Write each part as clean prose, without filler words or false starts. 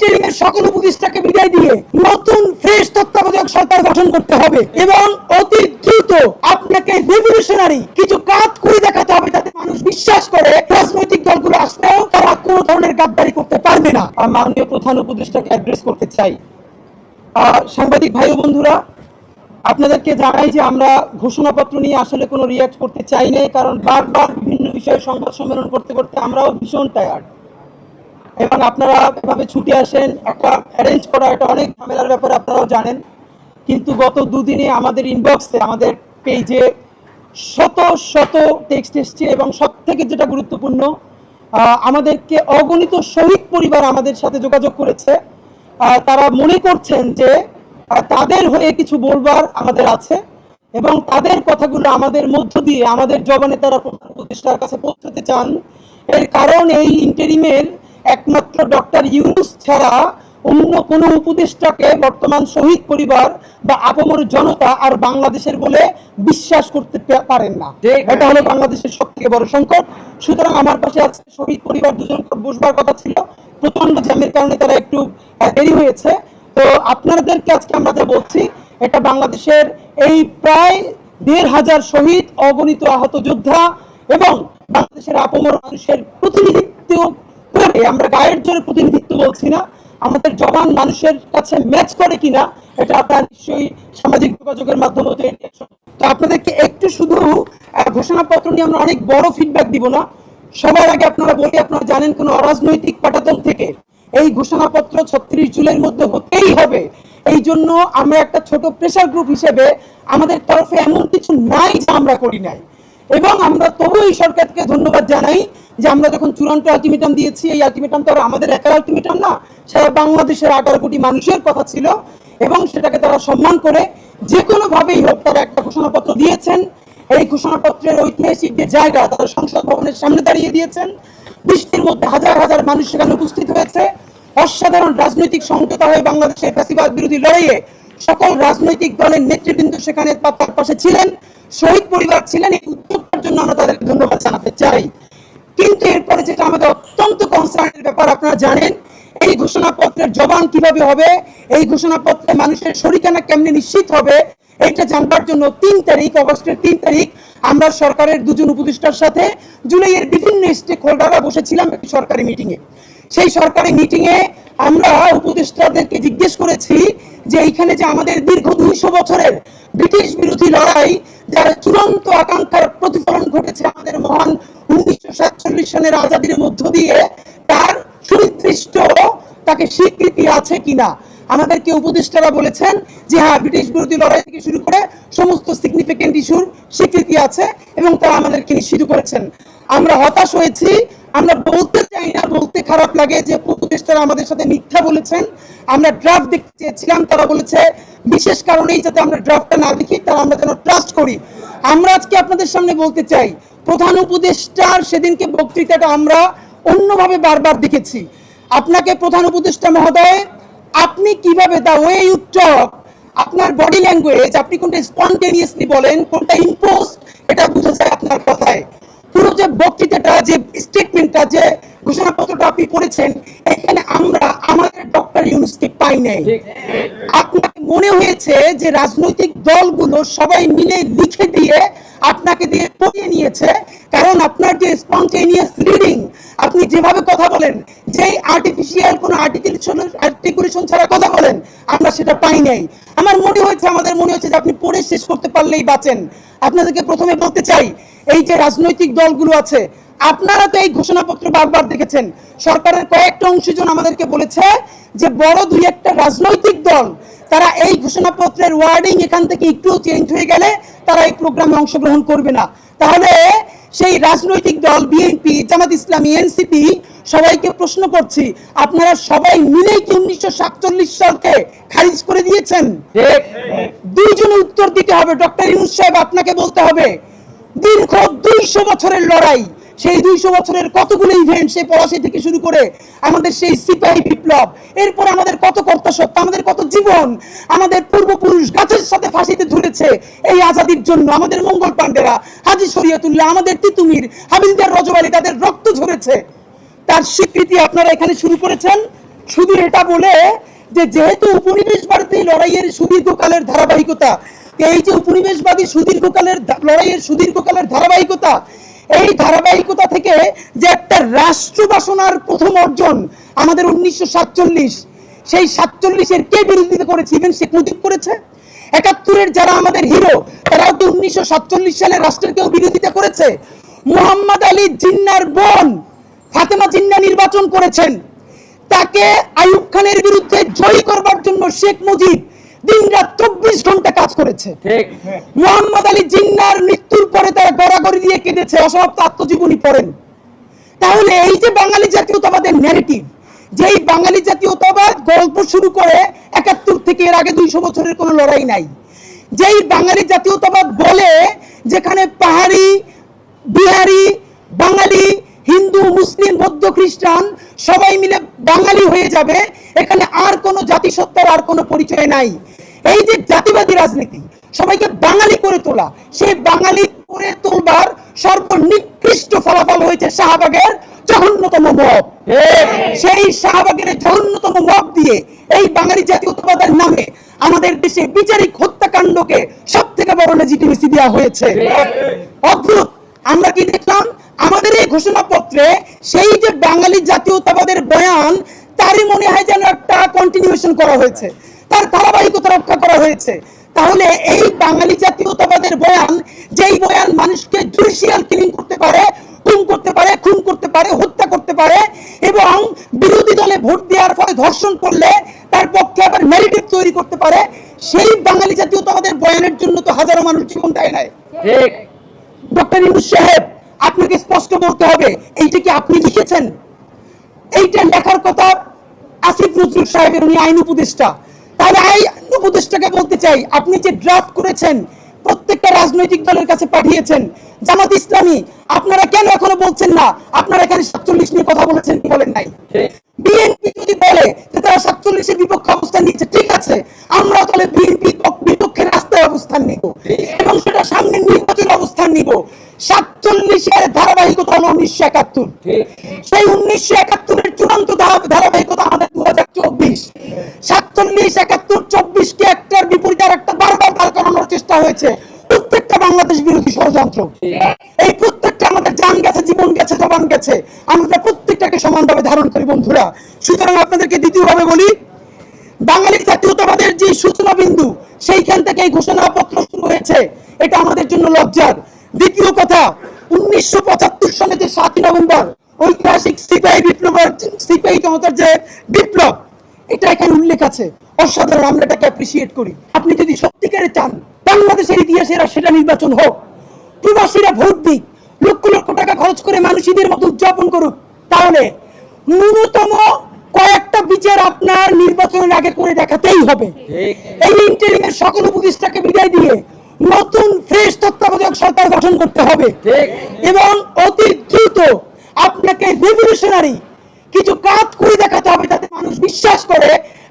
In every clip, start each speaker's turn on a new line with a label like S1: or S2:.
S1: ইন্টারিমের সকল উপদেষ্টাকে বিদায় দিয়ে নতুন ফ্রেশ তত্ত্বাবধায়ক সরকার গঠন করতে হবে এবং অতি দ্রুত আপনাকে রেভলিউশনারি কিছু কাজ করে দেখাতে হবে যাতে মানুষ বিশ্বাস করে রাজনৈতিক দলগুলো আসলেও তারা কোনো ধরনের গাদ্দারি করতে পারবে না। মাননীয় প্রধান উপদেষ্টাকে অ্যাড্রেস করতে চাই। সাংবাদিক ভাই ও বন্ধুরা, আপনাদেরকে জানাই যে আমরা ঘোষণাপত্র নিয়ে আসলে কোনো রিয়াক্ট করতে চাই না, কারণ বারবার বিভিন্ন বিষয়ে সংবাদ সম্মেলন করতে করতে আমরাও ভীষণ টায়ার্ড এবং আপনারা এভাবে ছুটে আসেন। একটা অ্যারেঞ্জ করা এটা অনেক ঝামেলার ব্যাপারে আপনারাও জানেন, কিন্তু গত দুদিনে আমাদের ইনবক্সে আমাদের পেজে শত শত টেক্সট এসছে এবং সব থেকে যেটা গুরুত্বপূর্ণ, আমাদেরকে অগণিত শহীদ পরিবার আমাদের সাথে যোগাযোগ করেছে। তারা মনে করছেন যে তাদের হয়ে কিছু বলবার আমাদের আছে এবং তাদের কথাগুলো আমাদের মধ্য দিয়ে আমাদের জবানে তারা প্রধান উপদেষ্টার কাছে পৌঁছতে চান। এর কারণ এই ইন্টারিমের একমাত্র ডক্টর ইউনূস ছাড়া অন্য কোনো উপদেষ্টাকে বর্তমান শহীদ পরিবার বা আপামর জনতা আর বাংলাদেশের বলে বিশ্বাস করতে পারেন না। এটা হলো বাংলাদেশের সবথেকে বড় সংকট। সুতরাং আমার পাশে আজকে শহীদ পরিবার দুজন বসবার কথা ছিল, প্রচন্ড জ্যামের কারণে তারা একটু দেরি হয়েছে। তো আপনাদেরকে আজকে আমরা যা বলছি, এটা বাংলাদেশের এই প্রায় ১৫০০ শহীদ, অগণিত আহত যোদ্ধা এবং বাংলাদেশের আপামর মানুষের প্রতিনিধিত্ব করে, আমরা গায়ের জোরে প্রতিনিধিত্ব বলছি না, আমাদের জবান মানুষের কাছে ম্যাচ করে কিনা এটা আপনারা নিশ্চয়ই সামাজিক যোগাযোগের মাধ্যমে। তো আপনাদেরকে একটু শুধু ঘোষণাপত্র নিয়ে আমরা অনেক বড় ফিডব্যাক দিব না, সবার আগে আপনারা বলি, আপনারা জানেন কোন অরাজনৈতিক পাটাতন থেকে এই ঘোষণাপত্র ৩৬ জুলাইয়ের মধ্যে হতেই হবে। এই জন্য আমরা একটা ছোট প্রেসার গ্রুপ হিসেবে আমাদের তরফে এমন কিছু নাই যা আমরা করি নাই, এবং আমরা তবু এই সরকারকে ধন্যবাদ জানাই যে আমরা যখন চূড়ান্ত আলটিমেটাম দিয়েছি, এই আলটিমেটাম তো আর আমাদের একার আলটিমেটাম না, সারা বাংলাদেশের ১৮ কোটি মানুষের কথা ছিল এবং সেটাকে তারা সম্মান করে যে কোনোভাবেই হোক তারা একটা ঘোষণাপত্র দিয়েছেন। এই ঘোষণাপত্রের ঐতিহাসিক যে জায়গা, তারা সংসদ ভবনের সামনে দাঁড়িয়ে দিয়েছেন। বৃষ্টির মধ্যে হাজার হাজার মানুষ সেখানে উপস্থিত হয়েছে। অসাধারণ রাজনৈতিক সংহতা হয়ে বাংলাদেশের ফ্যাসিবাদ বিরোধী লড়াইয়ে সকল রাজনৈতিক দলের নেতৃবৃন্দ সেখানে তার পাশে ছিলেন, শহীদ পরিবার ছিলেন। এই উদ্যোগটার জন্য আমরা তাদেরকে ধন্যবাদ জানাতে চাই। কিন্তু এরপরে যেটা আমাদের অত্যন্ত কনসার্নের ব্যাপার, আপনারা জানেন এই ঘোষণাপত্রের জবান কিভাবে হবে, এই ঘোষণাপত্রে মানুষের শরিকানা কেমনে নিশ্চিত হবে, এটা জানবার জন্য ৩ তারিখ, অগস্টের ৩ তারিখ আমরা সরকারের দুজন উপদেষ্টার সাথে জুলাইয়ের বিভিন্ন স্টেক হোল্ডাররা বসেছিলাম একটি সরকারি মিটিংয়ে। সেই সরকারি মিটিংয়ে আমরা উপদেষ্টাদেরকে জিজ্ঞেস করেছি যে এইখানে যে আমাদের দীর্ঘ ২০০ বছরের ব্রিটিশ বিরোধী লড়াই, যার চূড়ান্ত আকাঙ্ক্ষার প্রতিফলন ঘটেছে আমাদের মহান ১৯৪৭ সনের আজাদির মধ্য দিয়ে, তার সুনির্দিষ্ট তাকে স্বীকৃতি আছে কিনা। আমাদেরকে উপদেষ্টারা বলেছেন যে হ্যাঁ, ব্রিটিশ বিরোধী লড়াই থেকে শুরু করে সমস্ত সিগনিফিকেন্ট ইস্যুর স্বীকৃতি আছে এবং তারা আমাদেরকে নিশ্চিত করেছেন। আমরা হতাশ হয়েছি, আমরা বলতে চাই না, বলতে খারাপ লাগে যে উপদেষ্টারা আমাদের সাথে মিথ্যা বলেছেন। আমরা ড্রাফট দেখতে চেয়েছিলাম, তারা বলেছে বিশেষ কারণেই যাতে আমরা ড্রাফটটা না দেখি, তারা আমরা যেন ট্রাস্ট করি। আমরা আজকে আপনাদের সামনে বলতে চাই, প্রধান উপদেষ্টার সেদিনকে বক্তৃতাটা আমরা অন্যভাবে বারবার দেখেছি। আপনাকে প্রধান উপদেষ্টা মহোদয়, আপনি কিভাবে দা ওয়ে ইউ টক, আপনার বডি ল্যাঙ্গুয়েজ, আপনি কোনটা স্পন্টেনিয়াসলি বলেন, কোনটা ইম্পোজড, এটা বোঝা যায় আপনার কথায়। পুরো যে বক্তৃতাটা, যে স্টেটমেন্টটা, যে ঘোষণাপত্রটা আপনি পড়েছেন, এখানে আমরা আমাদের ডক্টর ইউনূসকে পাই নাই। আপনার মনে হয়েছে যে রাজনৈতিক দলগুলো সবাই মিলে লিখে দিয়ে আপনাকে দিয়ে পড়িয়ে নিয়েছে, কারণ আপনার যে স্পন্টেনিয়াস রিডিং, আপনি যেভাবে কথা বলেন, যে আর্টিফিশিয়াল কোনো আর্টিকুলেশন ছাড়া কথা বলেন, আমরা সেটা পাই নাই। আমার মনে হয়েছে, আমাদের মনে হচ্ছে যে আপনি পড়ে শেষ করতে পারলেই বাঁচেন। আপনাদেরকে প্রথমে বলতে চাই, এই যে রাজনৈতিক দলগুলো আছে, আপনারা তো এই ঘোষণাপত্র বারবার দেখেছেন। সরকারের কয়েকটা অংশীজন আমাদেরকে বলেছে যে বড় ২-১টা রাজনৈতিক দল তারা এই ঘোষণাপত্রের ওয়ার্ডিং এখান থেকে একটু চেঞ্জ হয়ে গেলে তারা এই প্রোগ্রামে অংশগ্রহণ করবে না। তাহলে সেই রাজনৈতিক দল বিএনপি, জামাত ইসলামী, এনসিপি, সবাইকে প্রশ্ন করছি, আপনারা সবাই মিলেই কি ১৯৪৭ সালকে খারিজ করে দিয়েছেন? দুইজনে উত্তর দিতে হবে। ডক্টর ইউনূস সাহেব, আপনাকে বলতে হবে, দীর্ঘ ২০০ বছরের লড়াই, সেই ২০০ বছরের কতগুলো ইভেন্ট, সেই পলাশী থেকে শুরু করে আমাদের সেই সিপাহী বিপ্লব, এরপর আমাদের কত কর্তব্য, আমাদের কত জীবন, আমাদের পূর্বপুরুষ গাছের সাথে ফাঁসিতে ঝুলেছে এই আজাদির জন্য। আমাদের মঙ্গল পান্ডেরা, হাজী শরীয়তুল্লাহ, আমাদের তিতুমির, হাবিলদার, রজব আলী, তাদের রক্ত ঝরেছে। তার স্বীকৃতি আপনারা এখানে শুরু করেছেন। শুধু এটা বলে যে যেহেতু উপনিবেশবাদী লড়াইয়ের সুদীর্ঘকালের ধারাবাহিকতা, এই যে উপনিবেশবাদী লড়াইয়ের সুদীর্ঘকালের ধারাবাহিকতা, এই ধারাবাহিকতা থেকে যে একটা রাষ্ট্র বাসনার প্রথম অর্জন আমাদের 1947, সেই 47-এর কে বিরোধিতা করেছে? ইভেন শেখ মুজিব করেছে। 71-এর যারা আমাদের হিরো, তারাও তো 1947 সালে রাষ্ট্রের কেউ বিরোধিতা করেছে। মোহাম্মদ আলী জিন্নার বোন ফাতেমা জিন্না নির্বাচন করেছেন, তাকে আইয়ুব খানের বিরুদ্ধে জয়ী করবার জন্য শেখ মুজিব দিনরাত 24 ঘন্টা কাজ করেছে। মোহাম্মদ আলী জিন্নার মৃত্যুর পরে তারা গড়াগড়ি দিয়ে কেঁদেছে, অসমাপ্ত আত্মজীবনী পড়েন। তাহলে এই যে বাঙালি জাতীয়তাবাদের ন্যারেটিভ, যেই বাঙালি জাতীয়তাবাদ গল্প শুরু করে 71 থেকে এর আগে 200 বছরের কোনো লড়াই নাই, যেই বাঙালি জাতীয়তাবাদ বলে যেখানে পাহাড়ি, বিহারি, বাঙালি, হিন্দু, মুসলিম, বৌদ্ধ, খ্রিস্টান সবাই মিলে বাঙালি হয়ে যাবে, এখানে আর কোনো জাতিসত্তার আর কোনো পরিচয় নাই। এই যে জাতিবাদী রাজনীতি, সবাইকে বাঙালি করে তোলা, সেই বাঙালি করে তোলবার সর্বনিকৃষ্ট ফলাফল হয়েছে শাহবাগের জঘন্যতম মব। সেই শাহবাগের জঘন্যতম মব দিয়ে এই বাঙালি জাতীয়তাবাদের নামে আমাদের দেশে বিচারিক হত্যাকাণ্ডকে সব থেকে বড় লেজিটিমেসি দেওয়া হয়েছে। অদ্ভুত, আমরা কি দেখলাম আমাদের এই ঘোষণাপত্রে সেই যে বাঙালি জাতীয়তাবাদের বয়ান, তারই মনে হয় যেন একটা কন্টিনিউশন করা হয়েছে, তার ধারাবাহিকতা রক্ষা করা হয়েছে। তাহলে এই বাঙালি জাতীয়তাবাদের বয়ান, যেই বয়ান মানুষকে জুডিশিয়াল কিলিং করতে পারে, গুম করতে পারে, খুন করতে পারে, হত্যা করতে পারে, এবং বিরোধী দলে ভোট দেওয়ার ফলে ধর্ষণ করলে তার পক্ষে আবার ন্যারেটিভ তৈরি করতে পারে, সেই বাঙালি জাতীয়তাবাদের বয়ানের জন্য তো হাজারো মানুষ জীবন দেয় নাই। ডক্টর ইউনূস সাহেব, আপনাকে স্পষ্ট বলতে হবে, এইটা কি আপনি লিখেছেন? এইটা লেখার কথা আসিফ নজরুল সাহেবের, উনি আইন উপদেষ্টা। তাহলে আইন উপদেষ্টাকে বলতে চাই, আপনি যে ড্রাফট করেছেন প্রত্যেকটা রাজনৈতিক দলের কাছে পাঠিয়েছেন, জামাত ইসলামী, আপনারা কেন এখনো বলছেন না আপনারা এখানে 47 নিয়ে কথা বলেছেন কি বলেন নাই? বিএনপি যদি বলে যে তারা 47-এর বিপক্ষে অবস্থান নিচ্ছে, ঠিক আছে, আমরা তাহলে বিএনপি বিপক্ষে রাস্তায় অবস্থান নিব এবং সেটা সামনে নির্বাচনে অবস্থান নিব। 47-এর ধারাবাহিকতা হলো 1971, সেই 1971-এর চূড়ান্ত ধারাবাহিকতা আমাদের 2024। 47, 71, 24-কে একটার বিপরীতে আর একটা বারবার দাঁড় করানোর চেষ্টা হয়েছে। প্রত্যেকটা বাংলাদেশ বিরোধী ষড়যন্ত্র, এই প্রত্যেকটা আমাদের জান গেছে, জীবন গেছে, জবান গেছে, আমরা প্রত্যেকটাকে সমানভাবে ধারণ করি বন্ধুরা। সুতরাং আপনাদেরকে দ্বিতীয়ভাবে বলি, বাঙালি জাতীয়তাবাদের যে সূচনা বিন্দু, সেইখান থেকে এই ঘোষণাপত্র শুরু হয়েছে, এটা আমাদের জন্য লজ্জার। দ্বিতীয় কথা, 1975 সালে যে 7ই নভেম্বর ঐতিহাসিক সিপাহী জনতার যে বিপ্লব, এটা এখানে উল্লেখ আছে, অসাধারণ, আমরা এটাকে অ্যাপ্রিসিয়েট করি। আপনি যদি সত্যিকারে চান বাংলাদেশের ইতিহাসের সেটা নির্বাচন হোক, প্রবাসীরা ভোট দিক, লক্ষ লক্ষ টাকা খরচ করে মানুষ ঈদের মতো উদযাপন করুক, তাহলে ন্যূনতম কয়েকটা বিচার আপনার নির্বাচনের আগে করে দেখাতেই হবে। এই ইন্টারিমের সকল উপদেষ্টাকে বিদায় দিয়ে নতুন ফ্রেশ তত্ত্বাবধায়ক সরকার গঠন করতে হবে এবং অতি দ্রুত আপনাকে রেভলিউশনারি কিছু কাজ করে দেখাতে হবে, যাতে মানুষ বিশ্বাস করে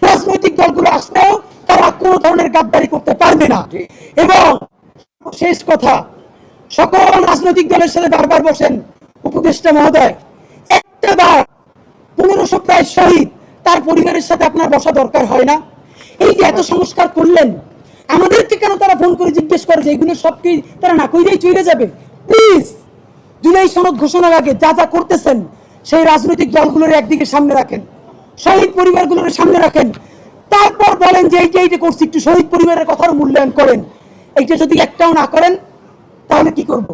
S1: রাজনৈতিক দলগুলো আসলেও তারা কোনো ধরনের গাদ্দারি করতে পারবে না। এবং শেষ কথা, সকল রাজনৈতিক দলের সাথে বারবার বসেন উপদেষ্টা মহোদয়, একটা বার 1500 প্রায় শহীদ, তার পরিবারের সাথে আপনার বসা দরকার হয় না? এই যে এত সংস্কার করলেন, আমাদেরকে কেন তারা ফোন করে জিজ্ঞেস করে যে এগুলো সব কি তারা না কইলেই চলে যাবে? প্লিজ, জুলাই সনদ ঘোষণার আগে যা যা করতেছেন সেই রাজনৈতিক দলগুলোর একদিকে সামনে রাখেন, শহীদ পরিবারগুলোর সামনে রাখেন, তারপর বলেন যে এইটা করছি, একটু শহীদ পরিবারের কথার মূল্যায়ন করেন। এইটা যদি একটাও না করেন তাহলে কি করব?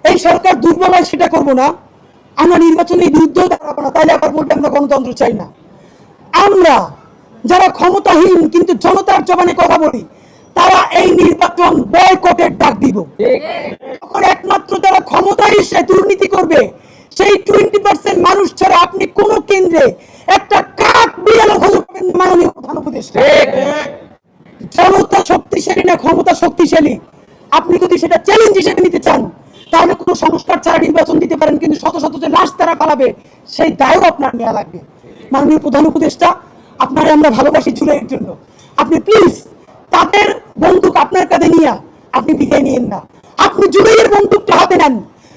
S1: এই সরকার দুর্বল হয় সেটা করবো না, আমরা নির্বাচনের বিরুদ্ধেও দাঁড়াবো না, তাহলে আবার বলতে আমরা গণতন্ত্র চাই না। আমরা যারা ক্ষমতাহীন কিন্তু জনতার জবানে কথা বলি, তারা এই নির্বাচন বয়কটের ডাক দিব। তখন একমাত্র যারা ক্ষমতায় এসে দুর্নীতি করবে, সেই 20% মানুষ ছাড়া আপনি কোন কেন্দ্রে একটা কাক বিড়ালও ভালো পাবেন না। মাননীয় প্রধান উপদেষ্টা, জনতা শক্তিশালী না ক্ষমতা শক্তিশালী, আপনি যদি সেটা চ্যালেঞ্জ হিসেবে নিতে চান তাহলে কোনো সংস্কার ছাড়া নির্বাচন দিতে পারেন, কিন্তু শত শত যে লাশ তারা পালাবে সেই দায়ও আপনার নেওয়া লাগবে। মাননীয় প্রধান উপদেষ্টা, আপনারা আমরা ভালোবাসি জুলাইয়ের জন্য, আপনি প্লিজ তাদের বন্দুক আপনার কাঁধে নিয়ে আপনি বিদায় নিয়েন না, আপনি জুলাইয়ের বন্দুকটা হাতে নেন।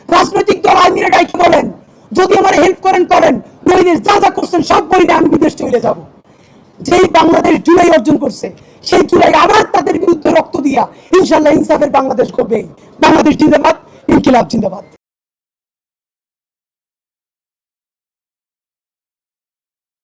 S1: রাজনৈতিক দল আইনের ডাইকে বলেন, যদি আমার হেল্প করেন করেন, বইনের যা যা করছেন সব বইনে আমি বিদেশ চলে যাব। যেই বাংলাদেশ জুলাই অর্জন করছে সেই জুলাই আবার তাদের বিরুদ্ধে রক্ত দিয়া ইনশাল্লাহ ইনসাফের বাংলাদেশ করবে। বাংলাদেশ জিন্দাবাদ, ইনকিলাব জিন্দাবাদ।